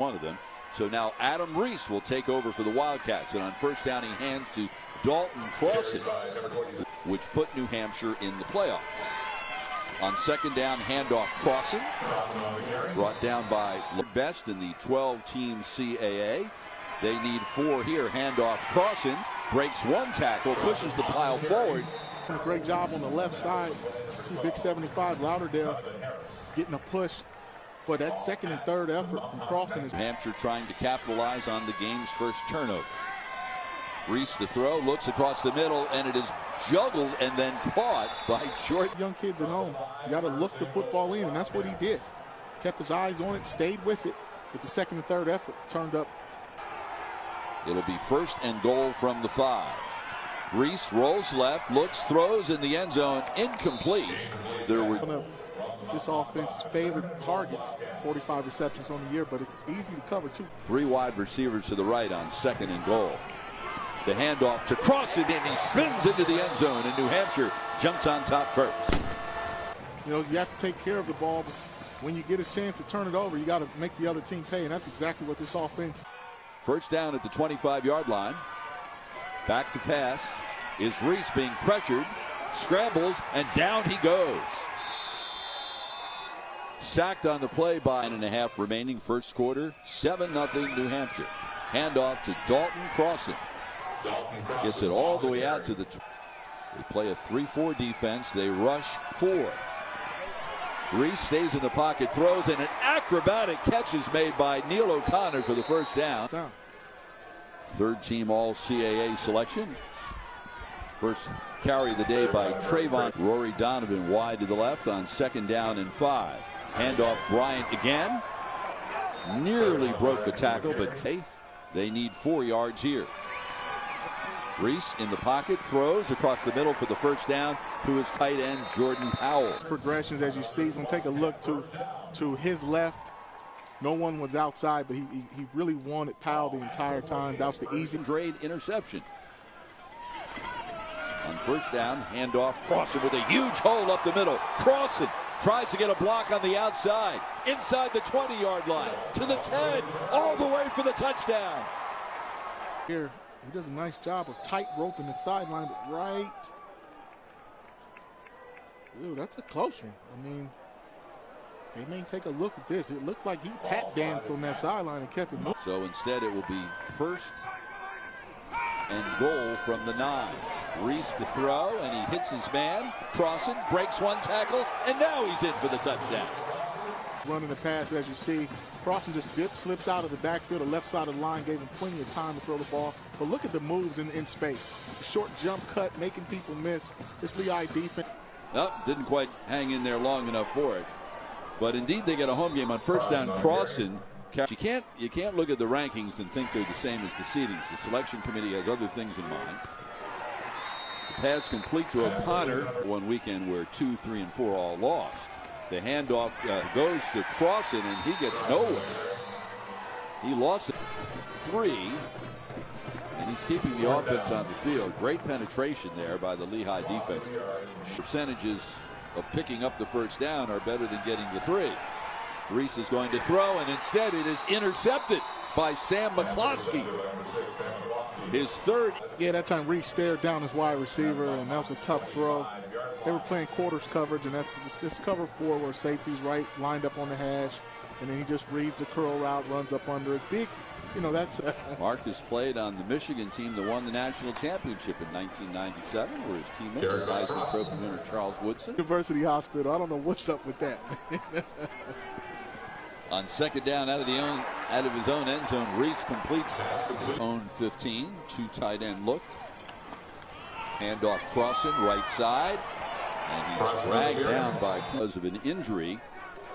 one of them. So now Adam Reese will take over for the Wildcats, and on first down he hands to Dalton Crossan, which put New Hampshire in the playoffs. On second down, handoff Crossan, brought down by Best in the 12-team CAA. They need 4 here. Handoff Crossan, breaks one tackle, pushes the pile forward. A great job on the left side. See Big 75 Lauderdale getting a push. But that second and third effort from Crossan is Hampshire trying to capitalize on the game's first turnover. Reese to throw, looks across the middle, and it is juggled and then caught by Jordan. Young kids at home, you got to look the football in, and that's what he did. Kept his eyes on it, stayed with it. With the second and third effort, turned up. It'll be first and goal from the 5. Reese rolls left, looks, throws in the end zone, incomplete. There were one of this offense's favorite targets, 45 receptions on the year, but it's easy to cover too. 3 wide receivers to the right on second and goal. The handoff to Crossan, and he spins into the end zone, and New Hampshire jumps on top first. You know, you have to take care of the ball, but when you get a chance to turn it over, you got to make the other team pay, and that's exactly what this offense. First down at the 25-yard line. Back to pass. Is Reese being pressured? Scrambles, and down he goes. Sacked on the play by 9.5 remaining first quarter. 7-0 New Hampshire. Handoff to Dalton Crossan. Gets it all the way out to the. They play a 3-4 defense. They rush 4. Reese stays in the pocket, throws, and an acrobatic catch is made by Neil O'Connor for the first down. Third team all CAA selection. First carry of the day by Trayvon. Rory Donovan wide to the left on second down and 5. Handoff Bryant again. Nearly broke the tackle, but they need 4 yards here. Reese in the pocket, throws across the middle for the first down to his tight end, Jordan Powell. Progressions, as you see, so take a look to his left. No one was outside, but he really wanted Powell the entire time. That was the easy trade interception. On first down, handoff Crossan with a huge hole up the middle. Crossan tries to get a block on the outside, inside the 20-yard line, to the 10, all the way for the touchdown. Here, he does a nice job of tight roping the sideline, but right. Ooh, that's a close one. I mean, they may take a look at this. It looked like he tap danced on that sideline and kept it moving. So instead, it will be first and goal from the 9. Reese to throw, and he hits his man. Crossan breaks one tackle, and now he's in for the touchdown. Running the pass, as you see, Crossan just slips out of the backfield. The left side of the line gave him plenty of time to throw the ball. But look at the moves in space. The short jump cut, making people miss. This Lehigh defense. Nope, didn't quite hang in there long enough for it. But indeed, they get a home game on first down. Crossan. You can't look at the rankings and think they're the same as the seedings. The selection committee has other things in mind. The pass complete to O'Connor. One weekend where 2, 3, and 4 all lost. The handoff goes to Crossan, and he gets nowhere. He lost 3, and he's keeping the offense on the field. Great penetration there by the Lehigh defense. Percentages of picking up the first down are better than getting the 3. Reese is going to throw, and instead it is intercepted by Sam McCloskey. His third. Yeah, that time Reese stared down his wide receiver, and that was a tough throw. They were playing quarters coverage, and that's just cover 4 where safety's right, lined up on the hash, and then he just reads the curl route, runs up under it. Big, you know, that's. Marcus played on the Michigan team that won the national championship in 1997, where his teammate was Heisman Trophy winner Charles Woodson. University Hospital. I don't know what's up with that. On second down out of his own end zone, Reese completes his own 15. 2 tight end look. Handoff Crossan, right side. And he's dragged down because of an injury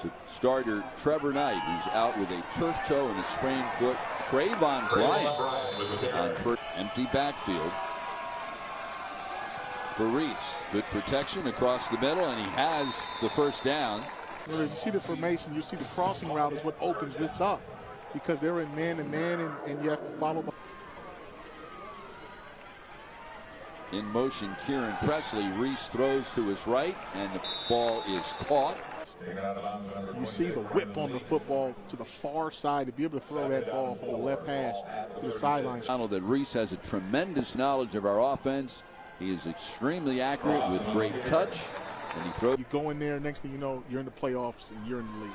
to starter Trevor Knight, who's out with a turf toe and a sprained foot. Trayvon Bryant on first. Empty backfield for Reese. Good protection across the middle, and he has the first down. If you see the formation, you see the crossing route is what opens this up, because they're in man-to-man, and you have to follow. In motion, Kieran Presley. Reese throws to his right, and the ball is caught. You see the whip on the football to the far side to be able to throw that ball from the left hash to the sideline. That Reese has a tremendous knowledge of our offense. He is extremely accurate with great touch. And he throws. You go in there, next thing you know, you're in the playoffs and you're in the league.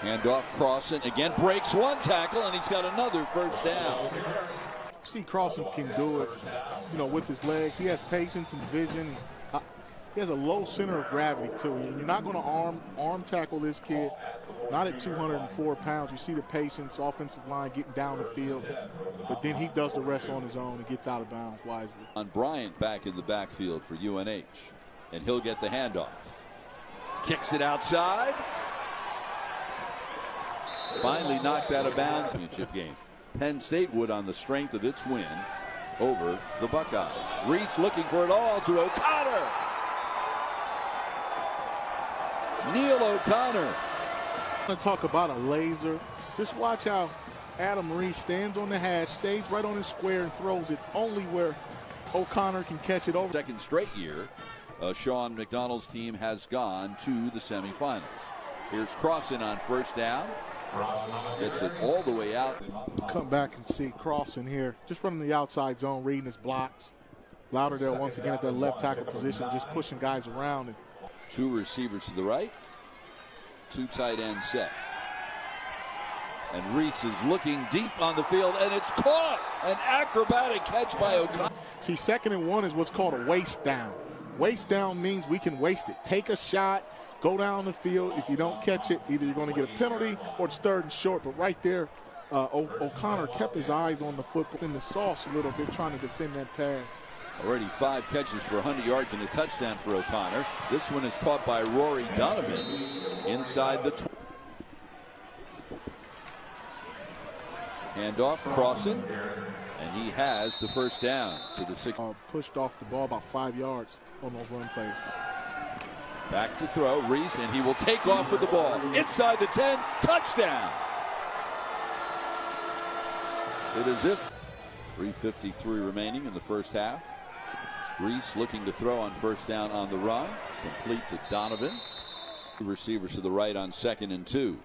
Handoff, Crossan again breaks one tackle, and he's got another first down. See, Crossan can do it, with his legs. He has patience and vision. He has a low center of gravity too. You're not going to arm tackle this kid. Not at 204 pounds. You see the patience, offensive line getting down the field, but then he does the rest on his own and gets out of bounds wisely. On Bryant back in the backfield for UNH, and he'll get the handoff. Kicks it outside. Finally knocked out of bounds. Championship game. Penn State would on the strength of its win over the Buckeyes. Reese looking for it all to O'Connor. Neil O'Connor. I'm going to talk about a laser. Just watch how Adam Reese stands on the hash, stays right on his square, and throws it only where O'Connor can catch it over. Second straight year, Sean McDonald's team has gone to the semifinals. Here's Crossan on first down. Gets it all the way out. Come back and see Crossan here, just running the outside zone, reading his blocks. Lauderdale once again at that left tackle position, just pushing guys around. And two receivers to the right, two tight ends set. And Reese is looking deep on the field, and it's caught. An acrobatic catch by O'Connor. See, 2nd and 1 is what's called a waste down. Waste down means we can waste it. Take a shot, go down the field. If you don't catch it, either you're going to get a penalty or it's 3rd and short. But right there, O'Connor kept his eyes on the football in the sauce a little bit, trying to defend that pass. Already 5 catches for 100 yards and a touchdown for O'Connor. This one is caught by Rory Donovan inside the 20. Handoff, Crossan, and he has the first down to the 6. Pushed off the ball about 5 yards on those run plays. Back to throw, Reese, and he will take off with the ball. Inside the 10, touchdown. It is if 3:53 remaining in the first half. Reese looking to throw on first down on the run. Complete to Donovan. Receivers to the right on 2nd and 2.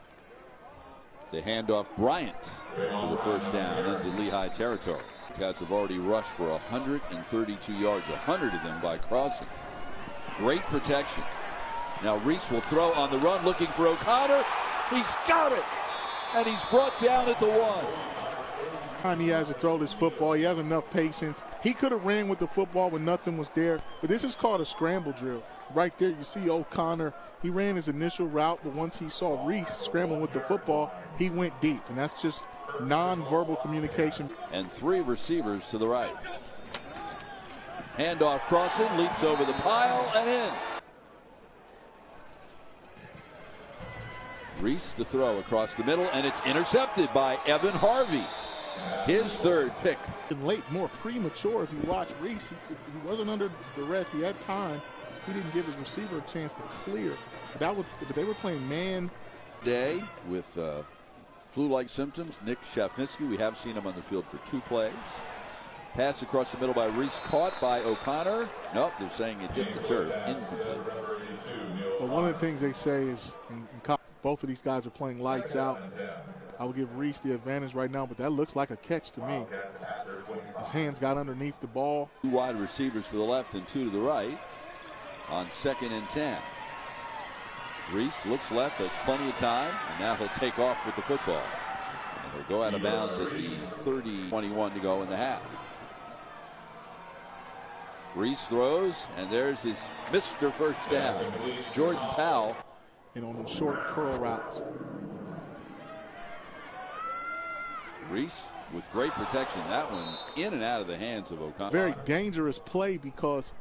The handoff, Bryant for the first down into Lehigh territory. Cats have already rushed for 132 yards, 100 of them by Crossan. Great protection. Now Reese will throw on the run, looking for O'Connor. He's got it, and he's brought down at the 1. Time he has to throw this football, he has enough patience. He could have ran with the football when nothing was there, but this is called a scramble drill. Right there, you see O'Connor. He ran his initial route, but once he saw Reese scrambling with the football, he went deep, and that's just non-verbal communication. And 3 receivers to the right. Handoff, Crossan leaps over the pile and in. Reese to throw across the middle, and it's intercepted by Evan Harvey. His 3rd pick. Late, more premature. If you watch Reese, he wasn't under duress. He had time. He didn't give his receiver a chance to clear. But they were playing man. Day with flu-like symptoms. Nick Shafnitsky, we have seen him on the field for 2 plays. Pass across the middle by Reese, caught by O'Connor. Nope, they're saying it hit the turf. Incomplete. Well, one of the things they say is, both of these guys are playing lights out. I would give Reese the advantage right now, but that looks like a catch to me. His hands got underneath the ball. 2 wide receivers to the left and 2 to the right on 2nd and 10. Reese looks left, has plenty of time, and now he'll take off with the football. And he'll go out of bounds at the 30-21 to go in the half. Reese throws, and there's his Mr. First Down, Jordan Powell. And on them short curl routes. Reese with great protection. That one in and out of the hands of O'Connor. Very dangerous play, because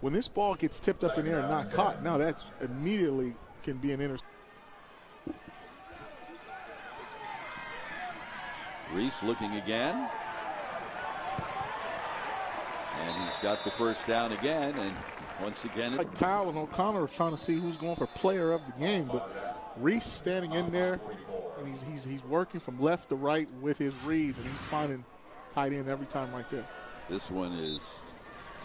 when this ball gets tipped up in the air and not caught, now that's immediately can be an interception. Reese looking again. And he's got the first down again. And once again, like Powell and O'Connor are trying to see who's going for player of the game, but Reese standing in there, and he's working from left to right with his reads, and he's finding tight end every time right there. This one is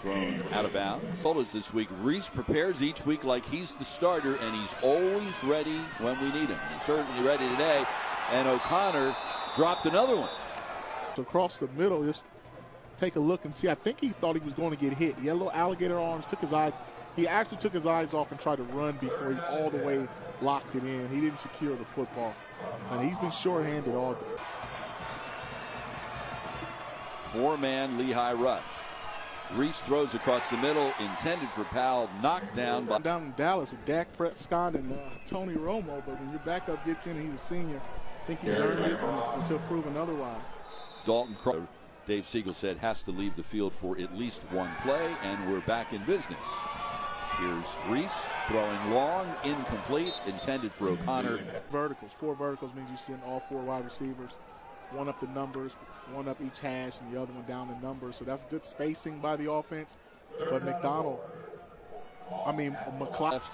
thrown out of bounds. Told us this week, Reese prepares each week like he's the starter, and he's always ready when we need him. He's certainly ready today, and O'Connor dropped another one. Across the middle, just take a look and see. I think he thought he was going to get hit. He had little alligator arms, took his eyes. He actually took his eyes off and tried to run before he all the way locked it in. He didn't secure the football. And he's been shorthanded all day. Four-man Lehigh rush. Reese throws across the middle, intended for Powell, knocked down by. Down in Dallas with Dak Prescott and Tony Romo, but when your backup gets in and he's a senior, I think he's earned it until proven otherwise. Dalton Cross, Dave Siegel said, has to leave the field for at least one play, and we're back in business. Here's Reese throwing long, incomplete, intended for O'Connor. Verticals. 4 verticals means you send all 4 wide receivers. One up the numbers, one up each hash, and the other one down the numbers. So that's good spacing by the offense. But McLeod. Left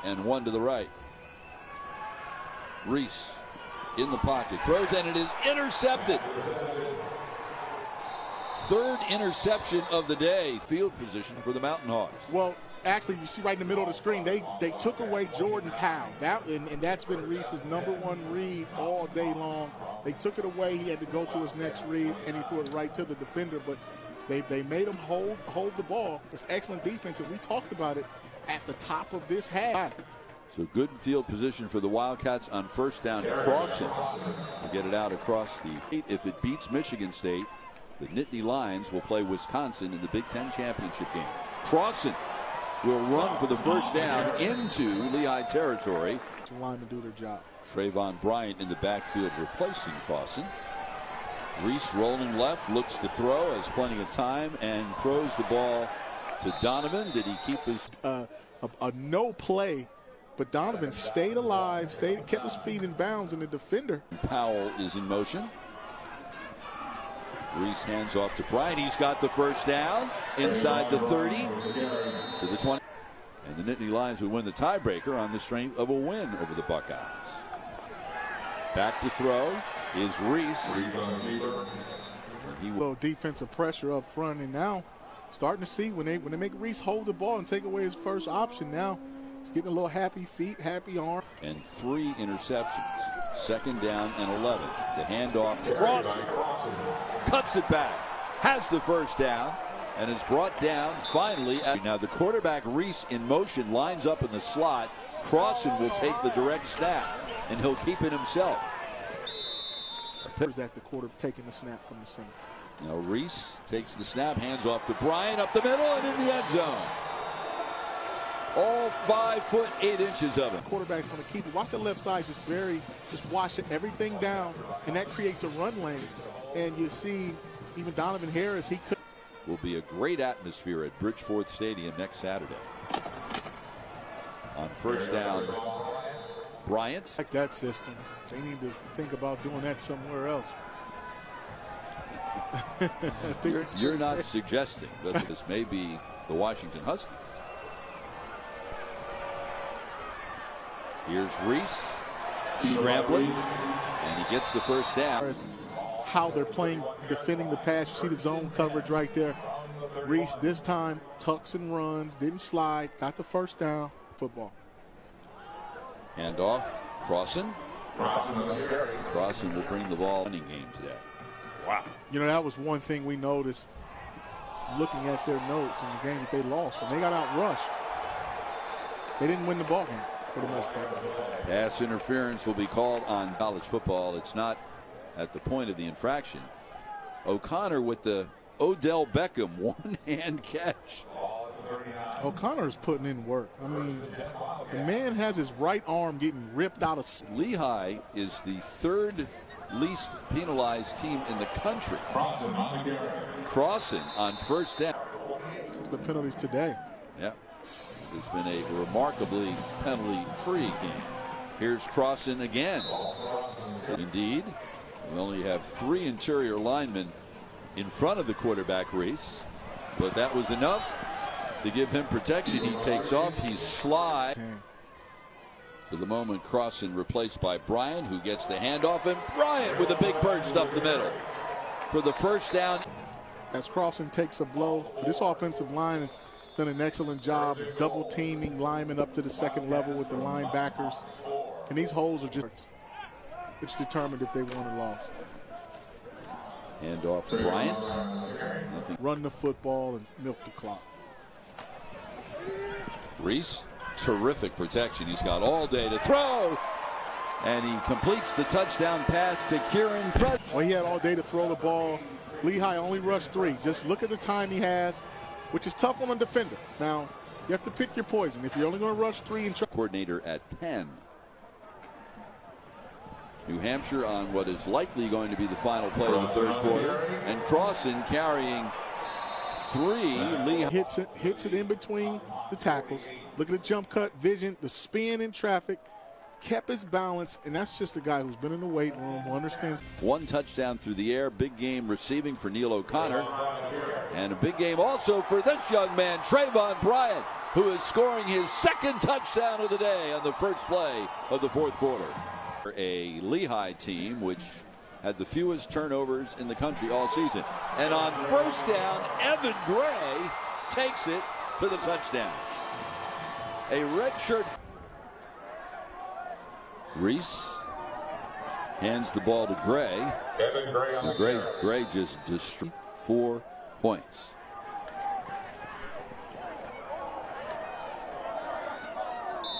and one to the right. Reese in the pocket, throws, and it is intercepted. Third interception of the day. Field position for the Mountain Hawks. Well, actually, you see right in the middle of the screen, they took away Jordan Powell. And that's been Reese's #1 read all day long. They took it away. He had to go to his next read, and he threw it right to the defender. But they made him hold the ball. It's excellent defense, and we talked about it at the top of this half. So good field position for the Wildcats on first down. Crossing to get it out across the feet. If it beats Michigan State, the Nittany Lions will play Wisconsin in the Big Ten championship game. Crossing will run for the first down into Lehigh territory. Linemen do their job. Trayvon Bryant in the backfield replacing Clausen. Reese rolling left, looks to throw, has plenty of time, and throws the ball to Donovan. Did he keep his... A no play, but Donovan stayed alive, kept his feet in bounds, and the defender. Powell is in motion. Reese hands off to Bryant. He's got the first down inside the 30 to the 20. And the Nittany Lions would win the tiebreaker on the strength of a win over the Buckeyes. Back to throw is Reese. He will defensive pressure up front, and now starting to see when they make Reese hold the ball and take away his first option. Now he's getting a little happy feet, happy arm. And 3 interceptions. Second down and 11. The handoff. Crossing. Cuts it back. Has the first down. And is brought down finally. Now the quarterback Reese in motion lines up in the slot. Crossen will take the direct snap, and he'll keep it himself. Is that the quarter taking the snap from the center? Now Reese takes the snap, hands off to Bryant up the middle and in the end zone. All 5 foot 8 inches of it. Quarterback's going to keep it. Watch the left side, just wash everything down, and that creates a run lane. And you see even Donovan Harris, he could. Will be a great atmosphere at Bridgeforth Stadium next Saturday. On first down, Bryant. Like that system. They need to think about doing that somewhere else. You're not suggesting that this may be the Washington Huskies. Here's Reese scrambling, and he gets the first down. How they're playing, defending the pass. You see the zone coverage right there. Reese this time tucks and runs, didn't slide, got the first down. Football. Handoff, Crossen. Crossen will bring the ball running game today. Wow. You know, that was one thing we noticed looking at their notes in the game that they lost. When they got outrushed, they didn't win the ball game for the most part. Pass interference will be called on college football. It's not at the point of the infraction. O'Connor with the Odell Beckham one-hand catch. O'Connor's putting in work. I mean, the man has his right arm getting ripped out of. Lehigh is the 3rd least penalized team in the country. Crossing on first down. The penalties today. Yeah. It's been a remarkably penalty-free game. Here's Crossen again. Indeed. We only have 3 interior linemen in front of the quarterback Reese, but that was enough to give him protection. He takes off. He's sly. For the moment, Crossen replaced by Bryant, who gets the handoff, and Bryant with a big burst up the middle for the first down. as Crossan takes a blow. This offensive line has done an excellent job of double teaming linemen up to the second level with the linebackers. And these holes are just, it's determined if they won or lost. Hand off to Bryant. Run the football and milk the clock. Reese, terrific protection. He's got all day to throw. And he completes the touchdown pass to Kieran Preston. Well, he had all day to throw the ball. Lehigh only rushed 3. Just look at the time he has, which is tough on a defender. Now, you have to pick your poison. If you're only going to rush 3 and try. Coordinator at Penn. New Hampshire on what is likely going to be the final play of the third quarter. And Crossan carrying 3. Lehigh hits it in between the tackles. Look at the jump cut, vision, the spin in traffic. Kept his balance, and that's just a guy who's been in the weight room, who understands. 1 touchdown through the air. Big game receiving for Neil O'Connor. And a big game also for this young man, Trayvon Bryant, who is scoring his 2nd touchdown of the day on the first play of the fourth quarter. A Lehigh team which had the fewest turnovers in the country all season. And on first down, Evan Gray takes it for the touchdown. A redshirt. Reese hands the ball to Gray. Gray just destroyed 4 points.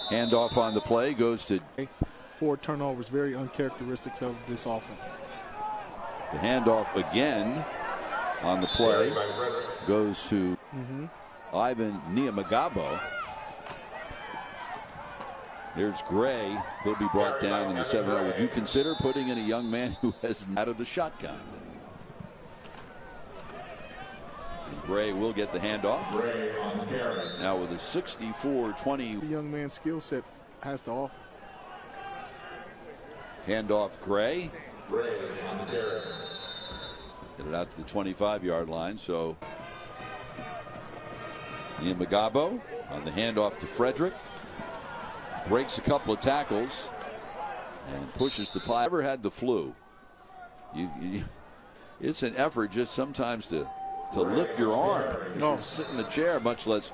Handoff on the play goes to 4 turnovers, very uncharacteristic of this offense. The handoff again on the play goes to Ivan Niamagabo. There's Gray. He'll be brought down in the 7. Would you consider putting in a young man who has out of the shotgun? And Gray will get the handoff. Now with a 64-20. The young man's skill set has to offer. Handoff Gray. Get it out to the 25-yard line. So Niamagabo on the handoff to Frederick. Breaks a couple of tackles and pushes the pile. Never had the flu. It's an effort just sometimes to lift your arm. If you sit in the chair, much less